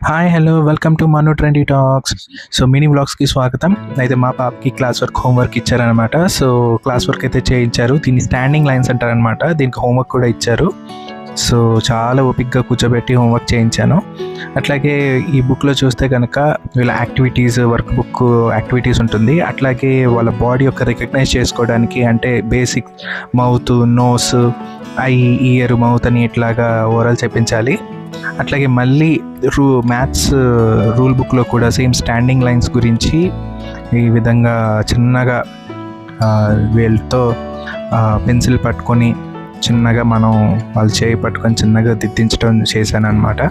Hi hello welcome to Manu trendy talks. So mini వ్లాగ్స్కి స్వాగతం. అయితే మా పాపకి క్లాస్ వర్క్ హోంవర్క్ ఇచ్చారనమాట. సో క్లాస్ వర్క్ అయితే చేయించారు. దీన్ని స్టాండింగ్ లైన్స్ అంటారనమాట. దీనికి హోంవర్క్ కూడా ఇచ్చారు. సో చాలా ఓపిక్గా కూర్చోబెట్టి హోంవర్క్ చేయించాను. అట్లాగే ఈ బుక్లో చూస్తే కనుక వీళ్ళ యాక్టివిటీస్, వర్క్ బుక్ యాక్టివిటీస్ ఉంటుంది. అట్లాగే వాళ్ళ బాడీ యొక్క రికగ్నైజ్ చేసుకోవడానికి అంటే basic mouth, nose, eye, ear, mouth అని ఇట్లాగా ఓవరాల్ చెప్పించాలి. అట్లాగే మళ్ళీ మ్యాథ్స్ రూల్ బుక్లో కూడా సేమ్ స్టాండింగ్ లైన్స్ గురించి ఈ విధంగా చిన్నగా వీళ్ళతో పెన్సిల్ పట్టుకొని చిన్నగా మనం వాళ్ళు చేయి పట్టుకొని చిన్నగా దిద్దించడం చేశాను అనమాట.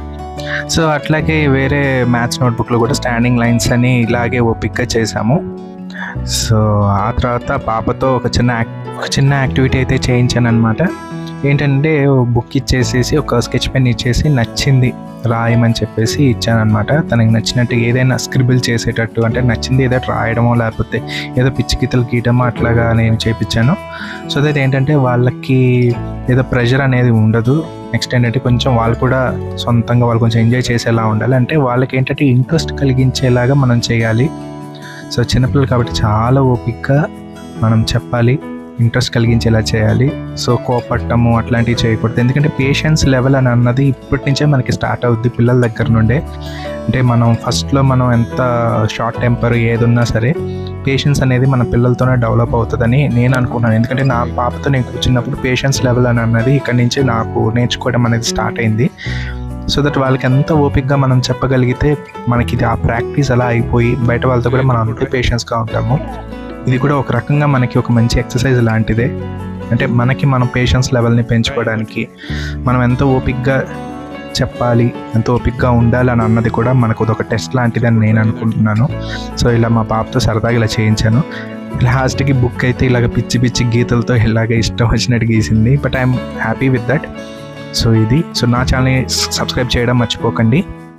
సో అట్లాగే వేరే మ్యాథ్స్ నోట్బుక్లో కూడా స్టాండింగ్ లైన్స్ అని ఇలాగే ఓపిక్గా చేశాము. సో ఆ తర్వాత పాపతో ఒక చిన్న యాక్టివిటీ అయితే చేయించాను అనమాట. ఏంటంటే బుక్ ఇచ్చేసేసి ఒక స్కెచ్ పెన్ ఇచ్చేసి నచ్చింది రాయమని చెప్పేసి ఇచ్చానమాట. తనకి నచ్చినట్టు ఏదైనా స్క్రిబుల్ చేసేటట్టు, అంటే నచ్చింది ఏదో రాయడమో లేకపోతే ఏదో పిచ్చి గీతలు గీయడమో అట్లాగా నేను చేయించాను. సో దట్ ఏంటంటే వాళ్ళకి ఏదో ప్రెషర్ అనేది ఉండదు. నెక్స్ట్ ఏంటంటే కొంచెం వాళ్ళు కూడా సొంతంగా వాళ్ళు కొంచెం ఎంజాయ్ చేసేలా ఉండాలి. అంటే వాళ్ళకి ఏంటంటే ఇంట్రెస్ట్ కలిగించేలాగా మనం చేయాలి. సో చిన్నపిల్లలు కాబట్టి చాలా ఓపికగా మనం చెప్పాలి, ఇంట్రెస్ట్ కలిగించేలా చేయాలి. సో కోపట్టము అట్లాంటివి చేయకూడదు. ఎందుకంటే పేషెన్స్ లెవెల్ అని అన్నది ఇప్పటి నుంచే మనకి స్టార్ట్ అవుద్ది పిల్లల దగ్గర నుండే. అంటే మనం ఫస్ట్లో మనం ఎంత షార్ట్ టెంపర్ ఏది ఉన్నా సరే పేషెన్స్ అనేది మన పిల్లలతోనే డెవలప్ అవుతుందని నేను అనుకున్నాను. ఎందుకంటే నా పాపతో నేను కూర్చున్నప్పుడు పేషెన్స్ లెవెల్ అని అన్నది ఇక్కడి నుంచి నాకు నేర్చుకోవడం అనేది స్టార్ట్ అయింది. సో దట్ వాళ్ళకి ఎంత ఓపిక్గా మనం చెప్పగలిగితే మనకి ఇది ఆ ప్రాక్టీస్ అలా అయిపోయి బయట వాళ్ళతో కూడా మనం అంతే పేషెన్స్గా ఉంటాము. ఇది కూడా ఒక రకంగా మనకి ఒక మంచి ఎక్సర్సైజ్ లాంటిదే. అంటే మనకి మనం పేషెన్స్ లెవెల్ని పెంచుకోవడానికి మనం ఎంత ఓపిక్గా చెప్పాలి, ఎంత ఓపిక్గా ఉండాలి అని అన్నది కూడా మనకు ఒక టెస్ట్ లాంటిది అని నేను అనుకుంటున్నాను. సో ఇలా మా పాపతో సరదాగా ఇలా చేయించాను. లాస్ట్కి బుక్ అయితే ఇలాగ పిచ్చి పిచ్చి గీతలతో ఇలాగ ఇష్టం వచ్చినట్టు గీసింది. But I'm happy with that. So ఇది. సో నా ఛానల్ని సబ్స్క్రైబ్ చేయడం మర్చిపోకండి.